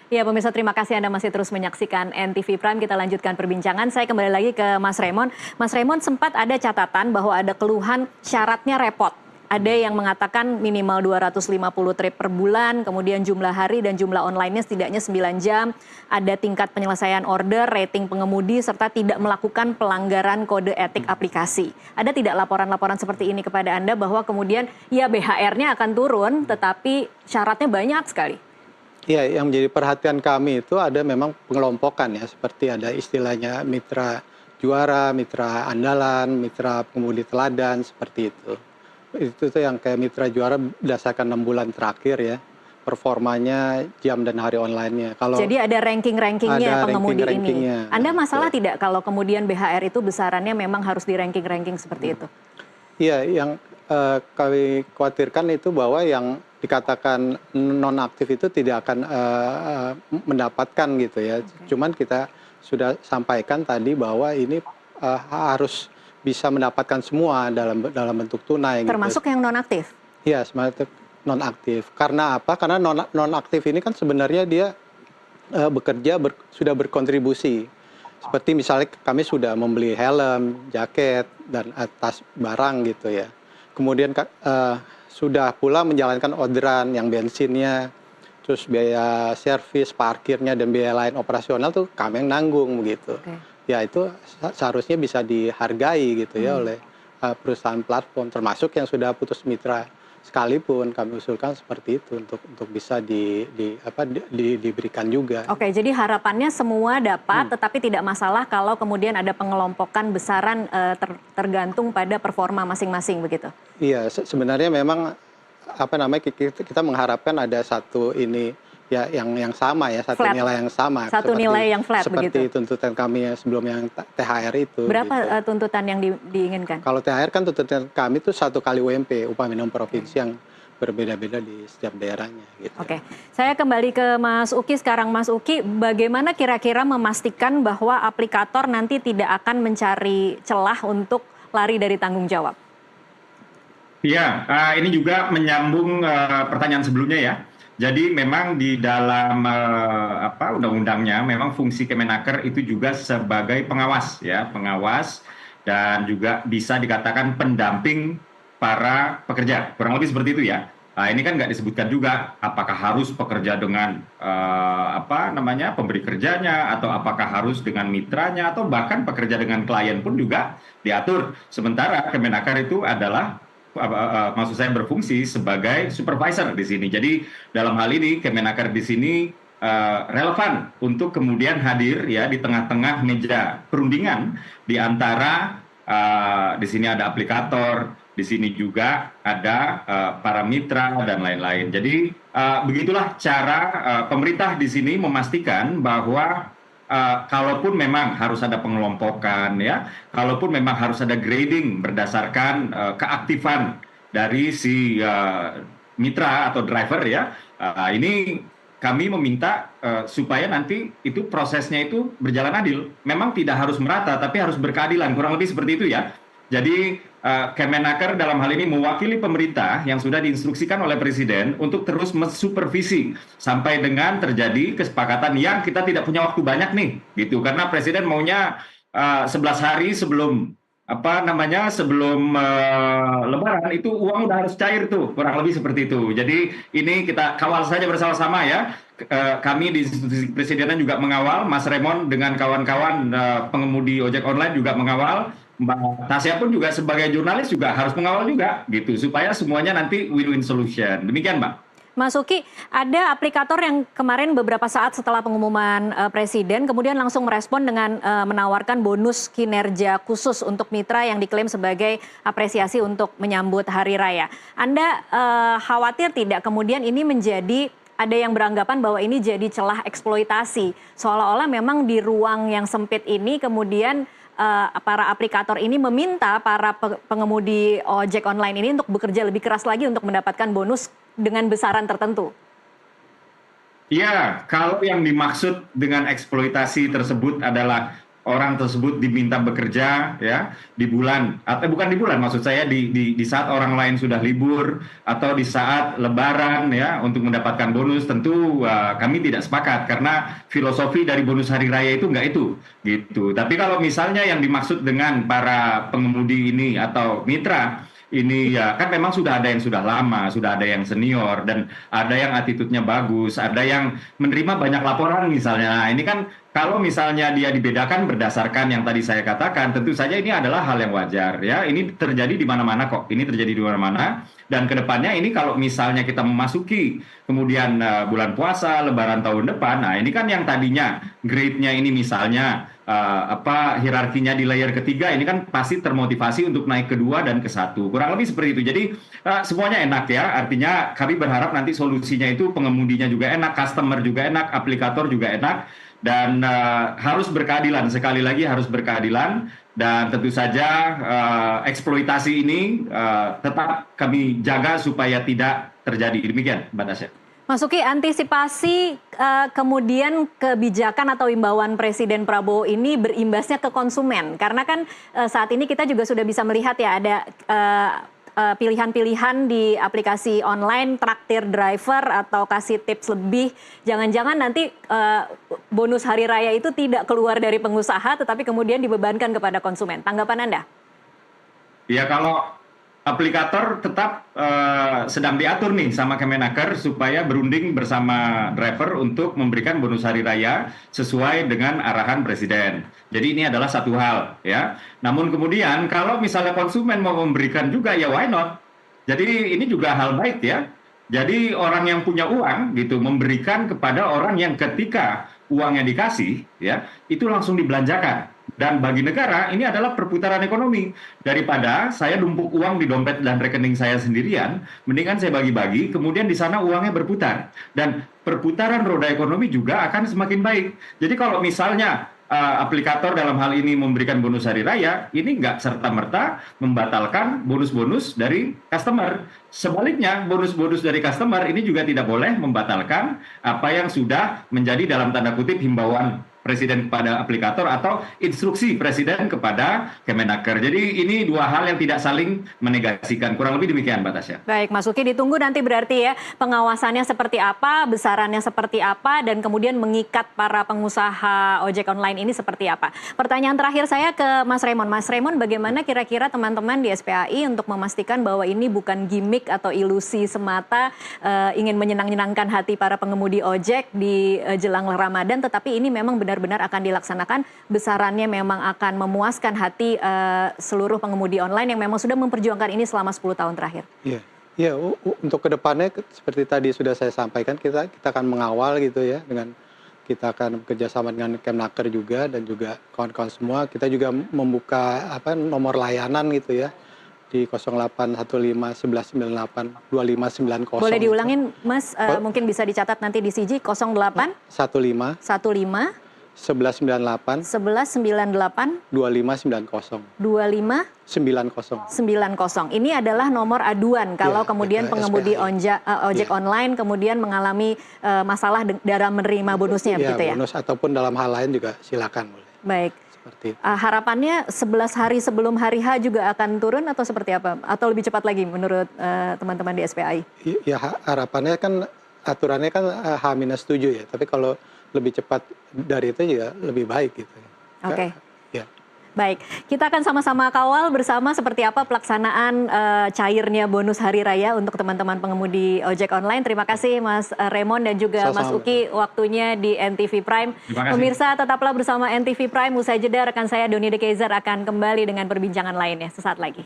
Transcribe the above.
Ya, pemirsa, terima kasih Anda masih terus menyaksikan NTV Prime. Kita lanjutkan perbincangan. Saya kembali lagi ke Mas Raymond. Mas Raymond, sempat ada catatan bahwa ada keluhan syaratnya repot. Ada yang mengatakan minimal 250 trip per bulan, kemudian jumlah hari dan jumlah online-nya setidaknya 9 jam, ada tingkat penyelesaian order, rating pengemudi, serta tidak melakukan pelanggaran kode etik aplikasi. Ada tidak laporan-laporan seperti ini kepada Anda bahwa kemudian ya BHR-nya akan turun, tetapi syaratnya banyak sekali? Iya, yang menjadi perhatian kami itu ada memang pengelompokan ya, seperti ada istilahnya mitra juara, mitra andalan, mitra pengemudi teladan, seperti itu. Itu tuh yang kayak mitra juara berdasarkan 6 bulan terakhir ya, performanya jam dan hari online-nya. Jadi ada ranking-rankingnya pengemudi ini. Anda masalah gitu. tidak kalau kemudian BHR itu besarannya memang harus di ranking-ranking seperti itu? Iya, yang kami khawatirkan itu bahwa yang dikatakan nonaktif itu tidak akan mendapatkan gitu ya. Cuman kita sudah sampaikan tadi bahwa ini harus bisa mendapatkan semua dalam bentuk tunai. Termasuk gitu. yang nonaktif? Iya, sebenarnya nonaktif. Karena apa? Karena nonaktif ini kan sebenarnya dia bekerja sudah berkontribusi. Seperti misalnya kami sudah membeli helm, jaket, dan tas barang gitu ya. Kemudian sudah pula menjalankan orderan yang bensinnya, terus biaya servis, parkirnya, dan biaya lain operasional tuh kami yang nanggung begitu. Ya itu seharusnya bisa dihargai gitu ya oleh perusahaan platform, termasuk yang sudah putus mitra sekalipun kami usulkan seperti itu untuk bisa diberikan juga. Oke, jadi harapannya semua dapat, tetapi tidak masalah kalau kemudian ada pengelompokan besaran tergantung pada performa masing-masing begitu? Iya, sebenarnya memang kita mengharapkan ada satu ini ya yang sama ya, satu flat. nilai yang sama. Satu nilai yang flat seperti begitu? tuntutan kami yang sebelum yang THR itu. Berapa gitu. tuntutan yang diinginkan? Kalau THR kan tuntutan kami itu 1 kali UMP, upah minimum provinsi yang berbeda-beda di setiap daerahnya. Gitu. Oke, saya kembali ke Mas Uki sekarang. Mas Uki, bagaimana kira-kira memastikan bahwa aplikator nanti tidak akan mencari celah untuk lari dari tanggung jawab? Iya, ini juga menyambung pertanyaan sebelumnya ya. Jadi memang di dalam undang-undangnya memang fungsi Kemenaker itu juga sebagai pengawas ya, pengawas dan juga bisa dikatakan pendamping para pekerja. Kurang lebih seperti itu ya. Nah, ini kan nggak disebutkan juga apakah harus pekerja dengan pemberi kerjanya atau apakah harus dengan mitranya atau bahkan pekerja dengan klien pun juga diatur. Sementara Kemenaker itu adalah maksud saya berfungsi sebagai supervisor di sini. Jadi dalam hal ini Kemenaker di sini relevan untuk kemudian hadir ya di tengah-tengah meja perundingan di antara di sini ada aplikator, di sini juga ada para mitra dan lain-lain. Jadi begitulah cara pemerintah di sini memastikan bahwa kalaupun memang harus ada pengelompokan ya, kalaupun memang harus ada grading berdasarkan keaktifan dari si mitra atau driver ya, ini kami meminta supaya nanti itu prosesnya itu berjalan adil. Memang tidak harus merata, tapi harus berkeadilan, kurang lebih seperti itu ya. Jadi Kemenaker dalam hal ini mewakili pemerintah yang sudah diinstruksikan oleh Presiden untuk terus mensupervisi sampai dengan terjadi kesepakatan yang kita tidak punya waktu banyak nih, gitu. Karena Presiden maunya 11 hari sebelum sebelum Lebaran itu uang udah harus cair tuh, kurang lebih seperti itu. Jadi ini kita kawal saja bersama-sama ya. Kami di institusi Presidenan juga mengawal, Mas Raymond dengan kawan-kawan pengemudi ojek online juga mengawal. Mbak Tasya pun juga sebagai jurnalis juga harus mengawal juga gitu supaya semuanya nanti win-win solution. Demikian, Mbak. Mas Uki, ada aplikator yang kemarin beberapa saat setelah pengumuman Presiden kemudian langsung merespon dengan menawarkan bonus kinerja khusus untuk mitra yang diklaim sebagai apresiasi untuk menyambut Hari Raya. Anda khawatir tidak kemudian ini menjadi ada yang beranggapan bahwa ini jadi celah eksploitasi, seolah-olah memang di ruang yang sempit ini kemudian para aplikator ini meminta para pengemudi ojek online ini untuk bekerja lebih keras lagi untuk mendapatkan bonus dengan besaran tertentu? Iya, kalau yang dimaksud dengan eksploitasi tersebut adalah orang tersebut diminta bekerja ya di bulan atau bukan di bulan, maksud saya di saat orang lain sudah libur atau di saat lebaran ya untuk mendapatkan bonus, tentu kami tidak sepakat karena filosofi dari bonus hari raya itu enggak itu gitu. Tapi kalau misalnya yang dimaksud dengan para pengemudi ini atau mitra ini, ya kan memang sudah ada yang sudah lama, sudah ada yang senior, dan ada yang attitude-nya bagus, ada yang menerima banyak laporan misalnya. Nah, ini kan kalau misalnya dia dibedakan berdasarkan yang tadi saya katakan, tentu saja ini adalah hal yang wajar ya. Ini terjadi di mana-mana kok. Ini terjadi di mana-mana, dan kedepannya ini kalau misalnya kita memasuki kemudian bulan puasa, Lebaran tahun depan, nah ini kan yang tadinya grade-nya ini misalnya hierarkinya di layer ketiga, ini kan pasti termotivasi untuk naik kedua dan ke satu, kurang lebih seperti itu. Jadi semuanya enak ya, artinya kami berharap nanti solusinya itu pengemudinya juga enak, customer juga enak, aplikator juga enak, dan harus berkeadilan, sekali lagi harus berkeadilan, dan tentu saja eksploitasi ini tetap kami jaga supaya tidak terjadi. Demikian Mbak Tasya. Mas Uki, antisipasi kemudian kebijakan atau imbauan Presiden Prabowo ini berimbasnya ke konsumen. Karena kan saat ini kita juga sudah bisa melihat ya ada pilihan-pilihan di aplikasi online, traktir driver atau kasih tips lebih. Jangan-jangan nanti bonus hari raya itu tidak keluar dari pengusaha tetapi kemudian dibebankan kepada konsumen. Tanggapan Anda? Ya, kalau aplikator tetap sedang diatur nih sama Kemenaker supaya berunding bersama driver untuk memberikan bonus hari raya sesuai dengan arahan Presiden. Jadi ini adalah satu hal ya. Namun kemudian kalau misalnya konsumen mau memberikan juga, ya why not? Jadi ini juga hal baik ya. Jadi orang yang punya uang gitu memberikan kepada orang yang ketika uangnya dikasih ya itu langsung dibelanjakan. Dan bagi negara ini adalah perputaran ekonomi. Daripada saya numpuk uang di dompet dan rekening saya sendirian, mendingan saya bagi-bagi, kemudian di sana uangnya berputar. Dan perputaran roda ekonomi juga akan semakin baik. Jadi kalau misalnya aplikator dalam hal ini memberikan bonus hari raya, ini nggak serta-merta membatalkan bonus-bonus dari customer. Sebaliknya, bonus-bonus dari customer ini juga tidak boleh membatalkan apa yang sudah menjadi dalam tanda kutip himbauan Presiden kepada aplikator atau instruksi Presiden kepada Kemenaker. Jadi ini dua hal yang tidak saling menegasikan. Kurang lebih demikian, Mbak Tasya. Baik, Mas Uki, ditunggu nanti berarti ya pengawasannya seperti apa, besarannya seperti apa, dan kemudian mengikat para pengusaha ojek online ini seperti apa. Pertanyaan terakhir saya ke Mas Raymond. Mas Raymond, bagaimana kira-kira teman-teman di SPAI untuk memastikan bahwa ini bukan gimmick atau ilusi semata ingin menyenang-nyenangkan hati para pengemudi ojek di jelang Ramadan, tetapi ini memang benar-benar akan dilaksanakan, besarannya memang akan memuaskan hati seluruh pengemudi online yang memang sudah memperjuangkan ini selama 10 tahun terakhir. Iya, untuk kedepannya seperti tadi sudah saya sampaikan, kita akan mengawal gitu ya, dengan kita akan bekerja sama dengan Kemenaker juga dan juga kawan-kawan semua. Kita juga membuka nomor layanan gitu ya di 0815 1198 2590. Boleh diulangin, Mas? Mungkin bisa dicatat nanti di CG 08 15 1198 1198 2590. 2590. Ini adalah nomor aduan kalau kemudian pengemudi ojek online kemudian mengalami masalah dalam menerima bonusnya, begitu ya? Bonus ataupun dalam hal lain juga silakan boleh. Baik. Seperti itu. Harapannya 11 hari sebelum hari H juga akan turun atau seperti apa? Atau lebih cepat lagi menurut teman-teman di SPAI? Ya, harapannya kan aturannya kan H-7 ya, tapi kalau lebih cepat dari itu juga lebih baik gitu. Oke. Ya. Baik, kita akan sama-sama kawal bersama seperti apa pelaksanaan cairnya bonus hari raya untuk teman-teman pengemudi ojek online. Terima kasih Mas Raymond dan juga Mas Uki waktunya di NTV Prime. Pemirsa, tetaplah bersama NTV Prime. Usai jeda, rekan saya Doni De Keizer akan kembali dengan perbincangan lainnya sesaat lagi.